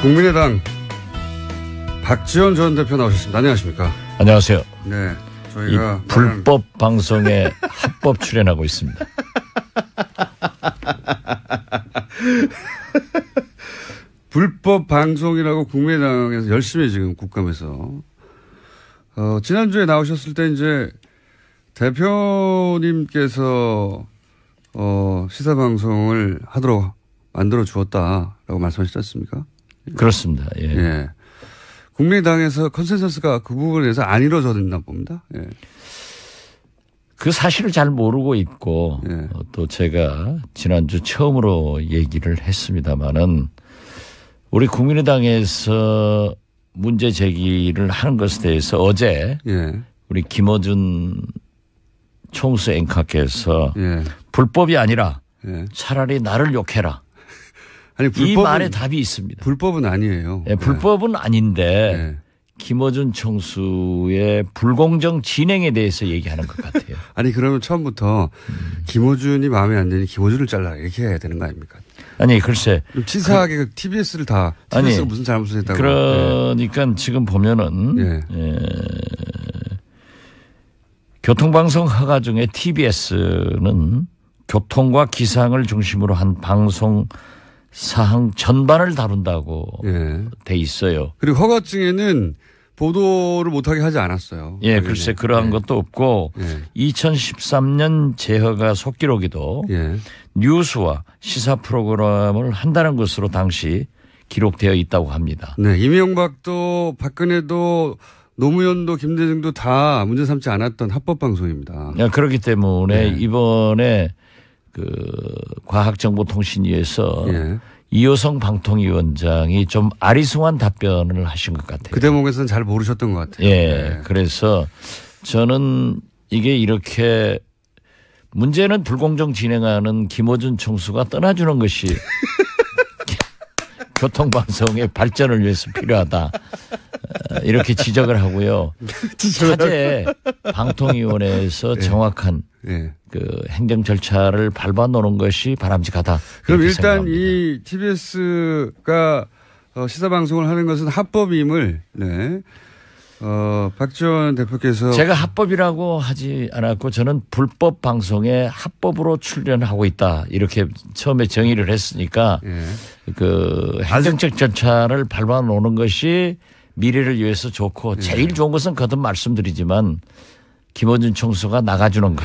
국민의당 박지원 전 대표 나오셨습니다. 안녕하십니까? 안녕하세요. 네, 저희가 불법 방송에 합법 출연하고 있습니다. 불법 방송이라고 국민의당에서 열심히 지금 국감에서 지난주에 나오셨을 때 이제 대표님께서 시사 방송을 하도록 만들어 주었다라고 말씀하시지 않습니까? 그렇습니다. 예. 예. 국민의당에서 컨센서스가 그 부분에 대해서 안 이루어졌나 봅니다. 예. 그 사실을 잘 모르고 있고 예. 또 제가 지난주 처음으로 얘기를 했습니다마는 우리 국민의당에서 문제 제기를 하는 것에 대해서 어제 예. 우리 김어준 총수 앵커께서 예. 불법이 아니라 예. 차라리 나를 욕해라. 아니, 이 말에 답이 있습니다. 불법은 아니에요. 예, 불법은 아닌데 예. 김어준 총수의 불공정 진행에 대해서 얘기하는 것 같아요. 아니 그러면 처음부터 김어준이 마음에 안 드니 김어준을 잘라 이렇게 해야 되는 거 아닙니까? 아니 글쎄. 좀 치사하게 TBS를 다 TBS가 무슨 잘못을 했다고. 그러니까 예. 지금 보면은 예. 교통방송 허가 중에 TBS는 교통과 기상을 중심으로 한 방송 사항 전반을 다룬다고 예. 돼 있어요. 그리고 허가증에는 보도를 못하게 하지 않았어요. 예, 글쎄 그러한 것도 없고 2013년 재허가 속기록에도 뉴스와 시사 프로그램을 한다는 것으로 당시 기록되어 있다고 합니다. 네, 이명박도 박근혜도 노무현도 김대중도 다 문제 삼지 않았던 합법 방송입니다. 그렇기 때문에 이번에 그 과학정보통신위에서 이호성 방통위원장이 좀 아리송한 답변을 하신 것 같아요. 그 대목에서는 잘 모르셨던 것 같아요. 예. 그래서 저는 이게 이렇게 문제는 불공정 진행하는 김어준 총수가 떠나주는 것이 교통방송의 발전을 위해서 필요하다. 이렇게 지적을 하고요. 차제 방통위원회에서 정확한 그 행정 절차를 밟아놓는 것이 바람직하다. 그럼 일단 생각합니다. 이 TBS가 시사 방송을 하는 것은 합법임을 박지원 대표께서 제가 합법이라고 하지 않았고 저는 불법 방송에 합법으로 출연하고 있다. 이렇게 처음에 정의를 했으니까 그 행정적 절차를 밟아놓는 것이 미래를 위해서 좋고 제일 좋은 것은 거듭 말씀드리지만 김어준 총수가 나가주는 것.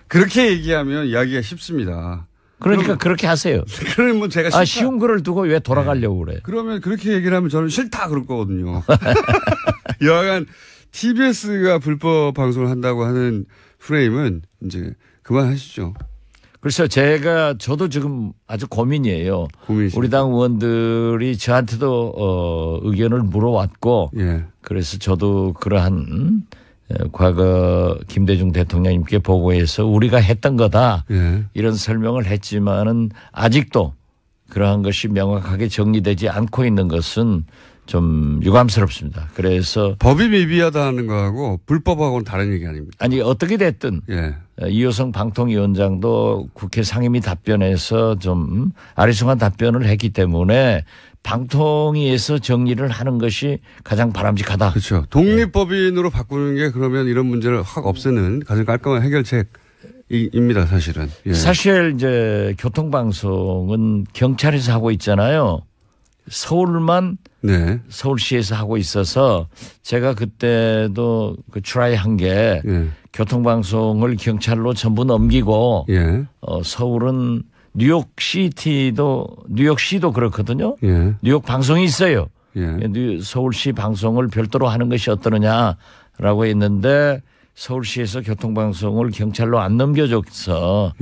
그렇게 얘기하면 이야기가 쉽습니다. 그러니까 그렇게 하세요. 그러면 제가 싫다. 쉬운 거를 두고 왜 돌아가려고 그래. 그러면 그렇게 얘기를 하면 저는 싫다 그럴 거거든요. 여하간 TBS가 불법 방송을 한다고 하는 프레임은 이제 그만하시죠. 글쎄요. 저도 지금 아주 고민이에요. 고민이십니까? 우리 당 의원들이 저한테도 의견을 물어왔고 그래서 저도 그러한 과거 김대중 대통령님께 보고해서 우리가 했던 거다. 이런 설명을 했지만은 아직도 그러한 것이 명확하게 정리되지 않고 있는 것은 좀 유감스럽습니다. 그래서 법이 미비하다는 거하고 불법하고는 다른 얘기 아닙니까? 아니 어떻게 됐든 이호성 방통위원장도 국회 상임위 답변에서 좀 아리송한 답변을 했기 때문에 방통위에서 정리를 하는 것이 가장 바람직하다. 그렇죠. 독립법인으로 바꾸는 게 그러면 이런 문제를 확 없애는 가장 깔끔한 해결책입니다, 사실은. 사실 이제 교통방송은 경찰에서 하고 있잖아요. 서울만 서울시에서 하고 있어서 제가 그때도 그 트라이 한 게 교통방송을 경찰로 전부 넘기고 서울은 뉴욕시도 그렇거든요. 뉴욕 방송이 있어요. 서울시 방송을 별도로 하는 것이 어떠느냐라고 했는데 서울시에서 교통방송을 경찰로 안 넘겨줘서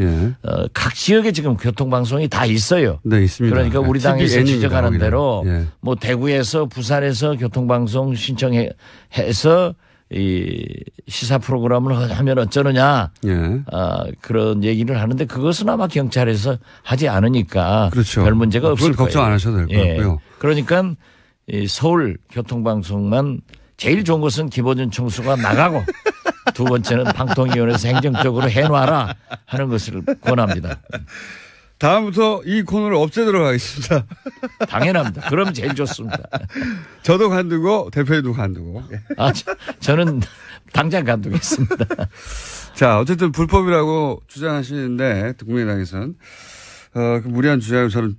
각 지역에 지금 교통방송이 다 있어요. 네, 있습니다. 그러니까 우리 당에서 지적하는 거기는. 대로 뭐 대구에서 부산에서 교통방송 신청해서 이 시사 프로그램을 하면 어쩌느냐 그런 얘기를 하는데 그것은 아마 경찰에서 하지 않으니까 그렇죠. 별 문제가 없을 거예요. 걱정 안 하셔도 될 것 같고요. 그러니까 이 서울 교통방송만 제일 좋은 것은 김어준 총수가 나가고 두 번째는 방통위원회에서 행정적으로 해놔라 하는 것을 권합니다. 다음부터 이 코너를 없애도록 하겠습니다. 당연합니다. 그러면 제일 좋습니다. 저도 간두고 대표님도 간두고. 저는 당장 간두겠습니다. 자, 어쨌든 불법이라고 주장하시는데 국민의당에서는 그 무리한 주장을 저는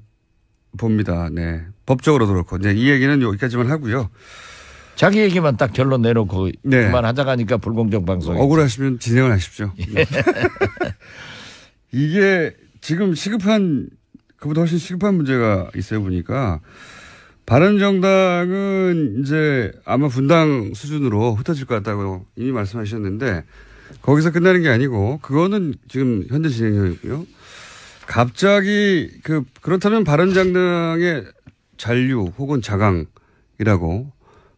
봅니다. 네, 법적으로도 그렇고 이제 이 얘기는 여기까지만 하고요. 자기 얘기만 딱 결론 내놓고 네. 그만하자고 하니까 불공정 방송. 억울하시면 진행을 하십시오. 예. 이게 지금 그보다 훨씬 시급한 문제가 있어요 보니까 바른정당은 이제 아마 분당 수준으로 흩어질 것 같다고 이미 말씀하셨는데 거기서 끝나는 게 아니고 그거는 지금 현재 진행형이고요. 갑자기 그렇다면 바른정당의 잔류 혹은 자강이라고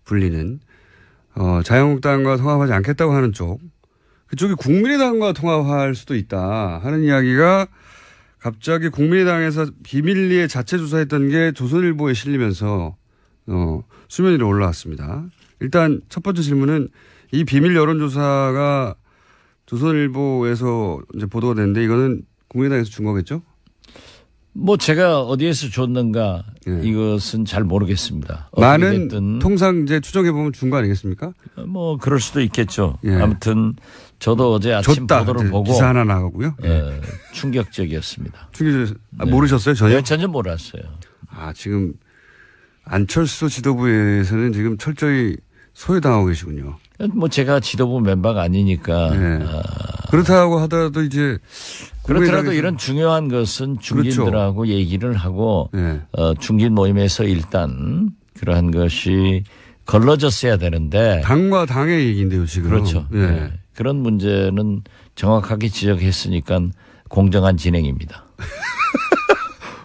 불리는 자유한국당과 통합하지 않겠다고 하는 쪽 그쪽이 국민의당과 통합할 수도 있다 하는 이야기가 갑자기 국민의당에서 비밀리에 자체 조사했던 게 조선일보에 실리면서 수면 위로 올라왔습니다. 일단 첫 번째 질문은 이 비밀 여론조사가 조선일보에서 이제 보도가 됐는데 이거는 국민의당에서 준 거겠죠? 뭐 제가 어디에서 줬는가 예. 이것은 잘 모르겠습니다. 많은 통상 이제 추정해 보면 준 거 아니겠습니까? 뭐 그럴 수도 있겠죠. 예. 아무튼 저도 어제 아침 보도를 보고 기사 하나 나가고요. 예. 충격적이었습니다. 네. 모르셨어요 전혀? 네, 전혀 몰랐어요. 지금 안철수 지도부에서는 지금 철저히 소외당하고 계시군요. 뭐 제가 지도부 멤버가 아니니까. 네. 그렇다고 하더라도 이제 그렇더라도 이런 중요한 것은 중진들하고 그렇죠. 얘기를 하고 네. 중진 모임에서 일단 그러한 것이 걸러졌어야 되는데 당과 당의 얘기인데요 지금. 그렇죠. 네. 네. 그런 문제는 정확하게 지적했으니까 공정한 진행입니다.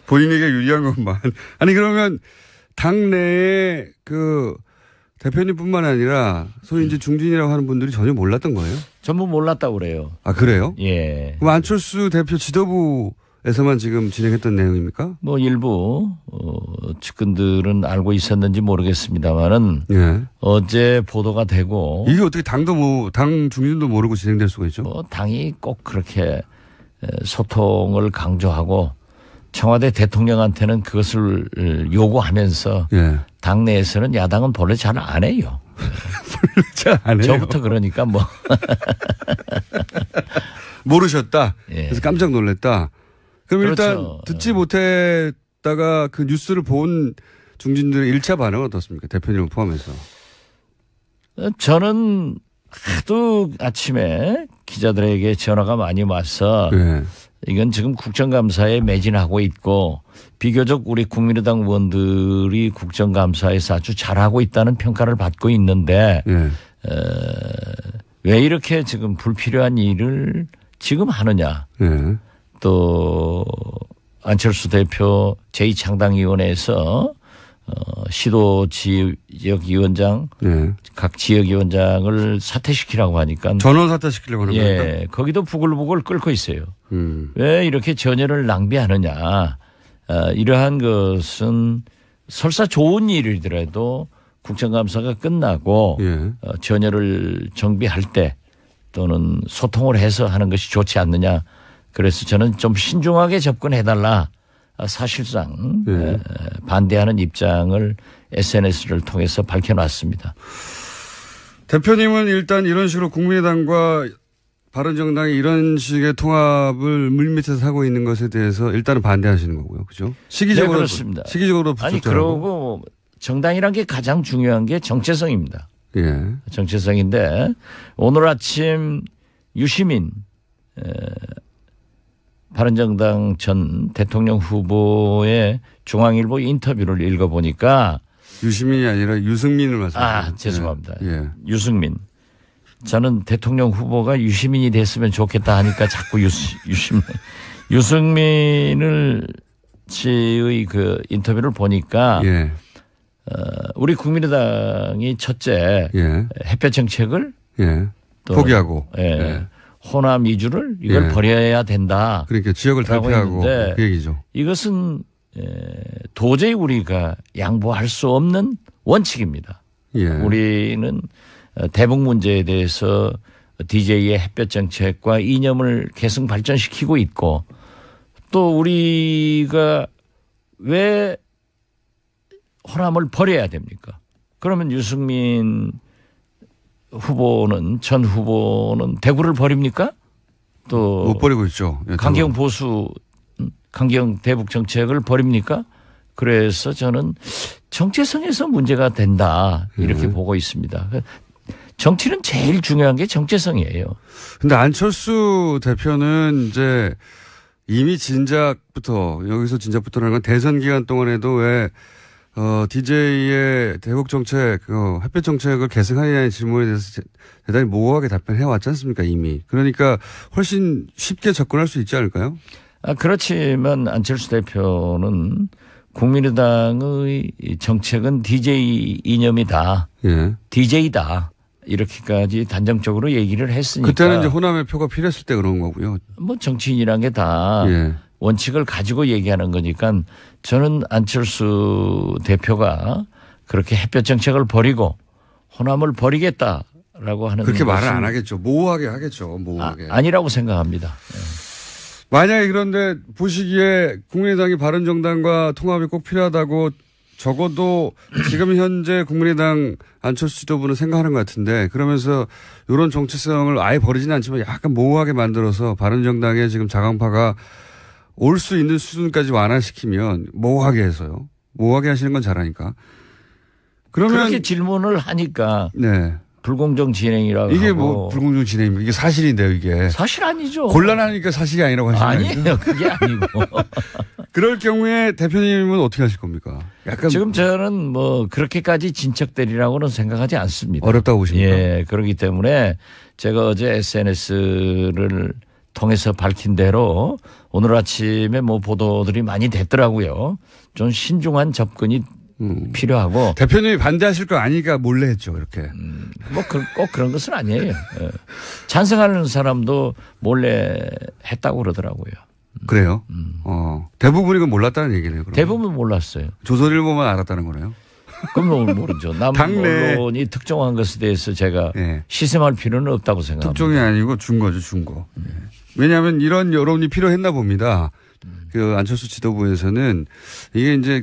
본인에게 유리한 것만. 아니 그러면 당내에 대표님뿐만 아니라 소위 이제 중진이라고 하는 분들이 전혀 몰랐던 거예요? 전부 몰랐다고 그래요. 그래요? 예. 그럼 안철수 대표 지도부에서만 지금 진행했던 내용입니까? 뭐 일부 측근들은 알고 있었는지 모르겠습니다만은 예. 어제 보도가 되고 이게 어떻게 당 중진도 모르고 진행될 수가 있죠? 뭐 당이 꼭 그렇게 소통을 강조하고 청와대 대통령한테는 그것을 요구하면서 예. 당내에서는 야당은 본래 잘 안 해요. 잘 안 해요. 저부터 그러니까 뭐. 모르셨다. 예. 그래서 깜짝 놀랐다. 그럼 그렇죠. 일단 듣지 못했다가 그 뉴스를 본 중진들의 1차 반응은 어떻습니까? 대표님을 포함해서. 저는 하도 아침에 기자들에게 전화가 많이 와서 예. 이건 지금 국정감사에 매진하고 있고 비교적 우리 국민의당 의원들이 국정감사에서 아주 잘하고 있다는 평가를 받고 있는데 예. 왜 이렇게 지금 불필요한 일을 지금 하느냐. 예. 또 안철수 대표 제2창당위원회에서 시도 지역위원장 예. 각 지역위원장을 사퇴시키라고 하니까 전원 사퇴시키려고 하는 겁니까? 예, 거기도 부글부글 끓고 있어요. 왜 이렇게 전열을 낭비하느냐. 이러한 것은 설사 좋은 일이더라도 국정감사가 끝나고 예. 전열을 정비할 때 또는 소통을 해서 하는 것이 좋지 않느냐. 그래서 저는 좀 신중하게 접근해달라. 사실상 예. 반대하는 입장을 SNS를 통해서 밝혀놨습니다. 대표님은 일단 이런 식으로 국민의당과 바른정당이 이런 식의 통합을 물밑에서 하고 있는 것에 대해서 일단은 반대하시는 거고요. 그죠? 시기적으로. 네, 그렇습니다. 시기적으로 아니, 그러고 정당이란 게 가장 중요한 게 정체성입니다. 예. 정체성인데 오늘 아침 유시민 바른정당 전 대통령 후보의 중앙일보 인터뷰를 읽어보니까 유시민이 아니라 유승민을 말씀하시죠. 죄송합니다. 예. 유승민. 저는 대통령 후보가 유시민이 됐으면 좋겠다 하니까 자꾸 유승민을 씨의 그 인터뷰를 보니까 예. 우리 국민의당이 첫째 예. 햇볕 정책을 예. 포기하고 예. 호남 이주를 이걸 예. 버려야 된다. 그러니까 지역을 탈피하고 그 얘기죠. 이것은 도저히 우리가 양보할 수 없는 원칙입니다. 예. 우리는 대북 문제에 대해서 DJ의 햇볕 정책과 이념을 계속 발전시키고 있고 또 우리가 왜 호남을 버려야 됩니까? 그러면 유승민 후보는 전 후보는 대구를 버립니까? 또 못 버리고 있죠. 강경 보수 강경 대북 정책을 버립니까? 그래서 저는 정체성에서 문제가 된다 이렇게 보고 있습니다. 정치는 제일 중요한 게 정체성이에요. 근데 안철수 대표는 이제 이미 여기서 진작부터라는 건 대선 기간 동안에도 왜 DJ의 대북 정책, 햇볕 정책을 계승하느냐는 질문에 대해서 대단히 모호하게 답변해 왔지 않습니까, 이미. 그러니까 훨씬 쉽게 접근할 수 있지 않을까요? 그렇지만 안철수 대표는 국민의당의 정책은 DJ 이념이다. 예. DJ다. 이렇게까지 단정적으로 얘기를 했으니까. 그때는 이제 호남의 표가 필요했을 때 그런 거고요. 뭐 정치인이란 게 다 예. 원칙을 가지고 얘기하는 거니까 저는 안철수 대표가 그렇게 햇볕 정책을 버리고 호남을 버리겠다라고 하는 그렇게 말을 안 하겠죠. 모호하게 하겠죠. 모호하게. 아니라고 생각합니다. 만약에 그런데 보시기에 국민의당이 바른정당과 통합이 꼭 필요하다고 적어도 지금 현재 국민의당 안철수 지도부는 생각하는 것 같은데 그러면서 이런 정체성을 아예 버리지는 않지만 약간 모호하게 만들어서 바른정당의 지금 자강파가 올 수 있는 수준까지 완화시키면 모호하게 해서요. 모호하게 하시는 건 잘하니까. 그러면 그렇게 질문을 하니까 네. 불공정 진행이라고 이게 하고. 뭐 불공정 진행입니까? 이게 사실인데요, 이게. 사실 아니죠. 곤란하니까 사실이 아니라고 하시는 거예요? 아니에요. 그게 아니고. 그럴 경우에 대표님은 어떻게 하실 겁니까? 약간 지금 저는 뭐 그렇게까지 진척되리라고는 생각하지 않습니다. 어렵다고 보십니까? 예, 그렇기 때문에 제가 어제 SNS를 통해서 밝힌 대로 오늘 아침에 뭐 보도들이 많이 됐더라고요. 좀 신중한 접근이 필요하고. 대표님이 반대하실 거 아니까 몰래 했죠, 이렇게. 뭐 꼭 그런 것은 아니에요. 예. 찬성하는 사람도 몰래 했다고 그러더라고요. 그래요? 대부분이 그건 몰랐다는 얘기네요. 그러면. 대부분 몰랐어요. 조선일보만 알았다는 거네요. 그건 모르죠. 남은 언론이 특정한 것에 대해서 제가 네. 시샘할 필요는 없다고 생각합니다. 특종이 아니고 준 거죠, 준 거. 왜냐하면 이런 여론이 필요했나 봅니다. 그 안철수 지도부에서는 이게 이제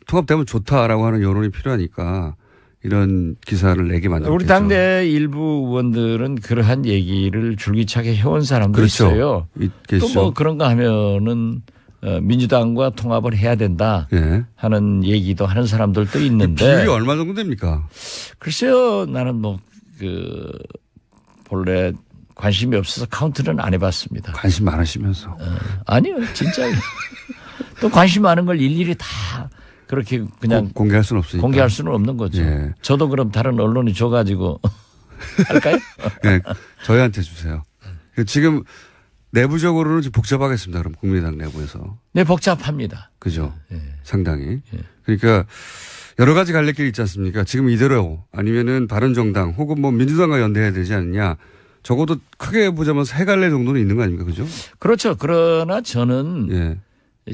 통합되면 좋다라고 하는 여론이 필요하니까 이런 기사를 내게 만들었죠. 우리 당내 일부 의원들은 그러한 얘기를 줄기차게 해온 사람도 그렇죠. 있어요. 또 뭐 그런가 하면은 민주당과 통합을 해야 된다 네. 하는 얘기도 하는 사람들도 있는데. 비율이 얼마 정도 됩니까? 글쎄요. 나는 뭐 본래 관심이 없어서 카운트는 안 해봤습니다. 관심 많으시면서. 아니요. 진짜. 또 관심 많은 걸 일일이 다 그렇게 그냥 공개할 수는 없으니까. 공개할 수는 없는 거죠. 예. 저도 그럼 다른 언론이 줘가지고 할까요? 네, 저희한테 주세요. 지금 내부적으로는 좀 복잡하겠습니다. 그럼 국민의당 내부에서. 네, 복잡합니다. 그죠. 예. 상당히. 예. 그러니까 여러 가지 갈래길이 있지 않습니까? 지금 이대로 아니면은 바른정당 혹은 뭐 민주당과 연대해야 되지 않느냐. 적어도 크게 보자면 세 갈래 정도는 있는 거 아닙니까? 그죠? 그렇죠. 그러나 저는 예.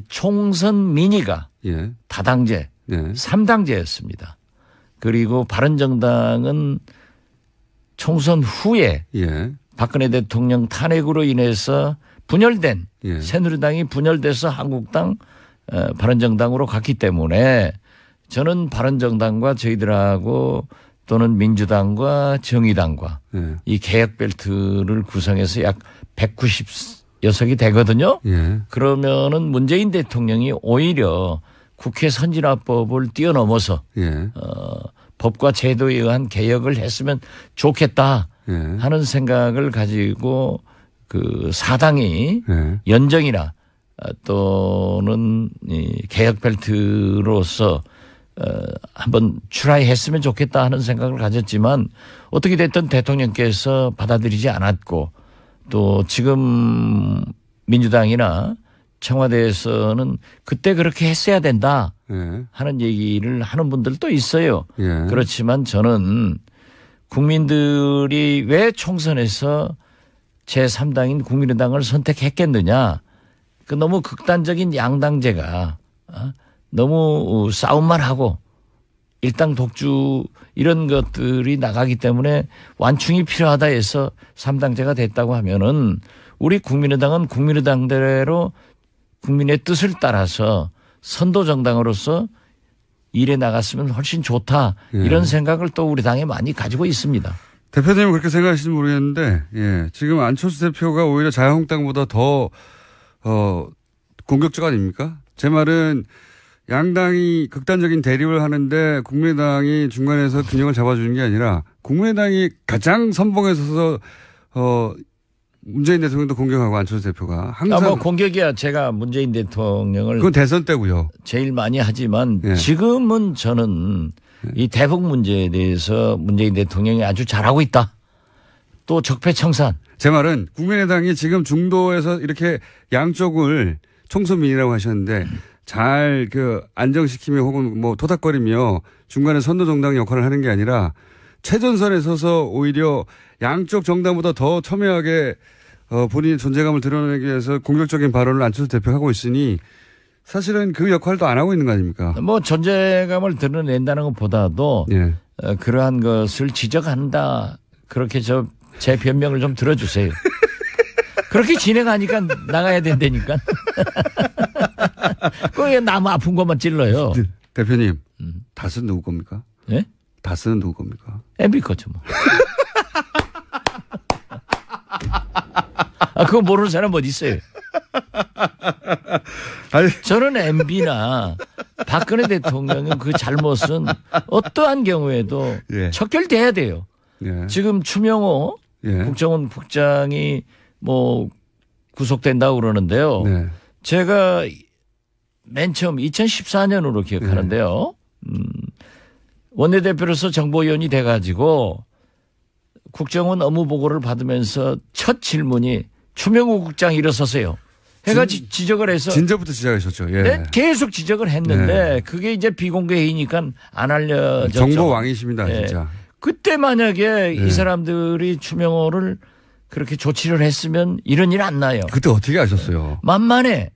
총선 민의가 예. 다당제, 예. 3당제였습니다. 그리고 바른정당은 총선 후에 예. 박근혜 대통령 탄핵으로 인해서 분열된 예. 새누리당이 분열돼서 한국당, 바른정당으로 갔기 때문에 저는 바른정당과 저희들하고 또는 민주당과 정의당과 예. 이 개혁벨트를 구성해서 약 190여석이 되거든요. 예. 그러면은 문재인 대통령이 오히려 국회 선진화법을 뛰어넘어서 예. 법과 제도에 의한 개혁을 했으면 좋겠다 예. 하는 생각을 가지고 그 사당이 예. 연정이나 또는 이 개혁벨트로서 한번 트라이했으면 좋겠다 하는 생각을 가졌지만 어떻게 됐든 대통령께서 받아들이지 않았고 또 지금 민주당이나 청와대에서는 그때 그렇게 했어야 된다 하는 얘기를 하는 분들도 있어요. 예. 그렇지만 저는 국민들이 왜 총선에서 제3당인 국민의당을 선택했겠느냐. 그 너무 극단적인 양당제가 너무 싸움만 하고 일당 독주 이런 것들이 나가기 때문에 완충이 필요하다 해서 3당제가 됐다고 하면은 우리 국민의당은 국민의당대로 국민의 뜻을 따라서 선도 정당으로서 일해 나갔으면 훨씬 좋다. 이런 생각을 또 우리 당에 많이 가지고 있습니다. 대표님은 그렇게 생각하실지 모르겠는데, 예. 지금 안철수 대표가 오히려 자유한국당보다 더, 공격적 아닙니까? 제 말은 양당이 극단적인 대립을 하는데 국민의당이 중간에서 균형을 잡아주는 게 아니라 국민의당이 가장 선봉에 서서, 문재인 대통령도 공격하고 안철수 대표가 항상. 공격이야. 제가 문재인 대통령을. 그건 대선 때고요. 제일 많이 하지만 지금은 저는 이 대북 문제에 대해서 문재인 대통령이 아주 잘하고 있다. 또 적폐청산. 제 말은 국민의당이 지금 중도에서 이렇게 양쪽을 총선민이라고 하셨는데 잘 안정시키며 혹은 뭐 토닥거리며 중간에 선도 정당 역할을 하는 게 아니라 최전선에 서서 오히려 양쪽 정당보다 더 첨예하게 본인의 존재감을 드러내기 위해서 공격적인 발언을 안철수 대표가 하고 있으니 사실은 그 역할도 안 하고 있는 거 아닙니까? 뭐 존재감을 드러낸다는 것보다도 그러한 것을 지적한다. 그렇게 제 변명을 좀 들어주세요. 그렇게 진행하니까 나가야 된다니까. 그게 나무 아픈 것만 찔러요. 대표님, 다스는 누구 겁니까? 예? 다스는 누구 겁니까? MB 거죠 뭐. 그거 모르는 사람 어디 있어요? 아니. 저는 MB나 박근혜 대통령의 그 잘못은 어떠한 경우에도 척결돼야 돼요. 지금 추명호 국정원 국장이 뭐 구속된다고 그러는데요. 제가 맨 처음 2014년으로 기억하는데요. 원내대표로서 정보위원이 돼가지고 국정원 업무 보고를 받으면서 첫 질문이 추명호 국장 일어서세요. 해가 지적을 해서. 진저부터 시작하셨죠. 예. 네, 계속 지적을 했는데 그게 이제 비공개 회의니까 안 알려졌죠. 정보 왕이십니다. 진짜. 그때 만약에 이 사람들이 추명호를 그렇게 조치를 했으면 이런 일 안 나요. 그때 어떻게 아셨어요? 만만해.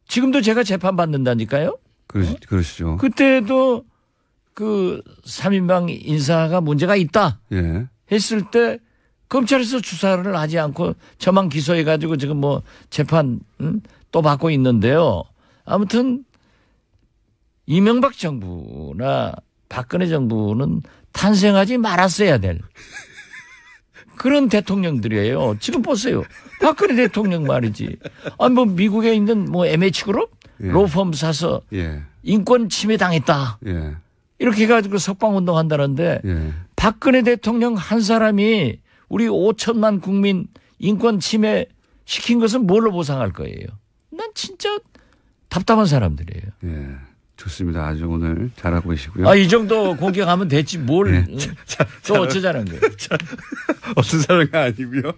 지금도 제가 재판 받는다니까요. 그러시죠. 그때도 그 3인방 인사가 문제가 있다. 했을 때 검찰에서 수사를 하지 않고 저만 기소해가지고 지금 뭐 재판 또 받고 있는데요. 아무튼 이명박 정부나 박근혜 정부는 탄생하지 말았어야 될 그런 대통령들이에요. 지금 보세요. 박근혜 대통령 말이지. 아니 뭐 미국에 있는 뭐 MH그룹 로펌 사서 인권 침해 당했다. 이렇게 해가지고 석방운동 한다는데 박근혜 대통령 한 사람이 우리 5천만 국민 인권 침해 시킨 것은 뭘로 보상할 거예요? 난 진짜 답답한 사람들이에요. 좋습니다. 아주 오늘 잘하고 계시고요. 이 정도 공격하면 됐지 뭘 또 어쩌자는 거예요. 어쩌자는 거 아니고요.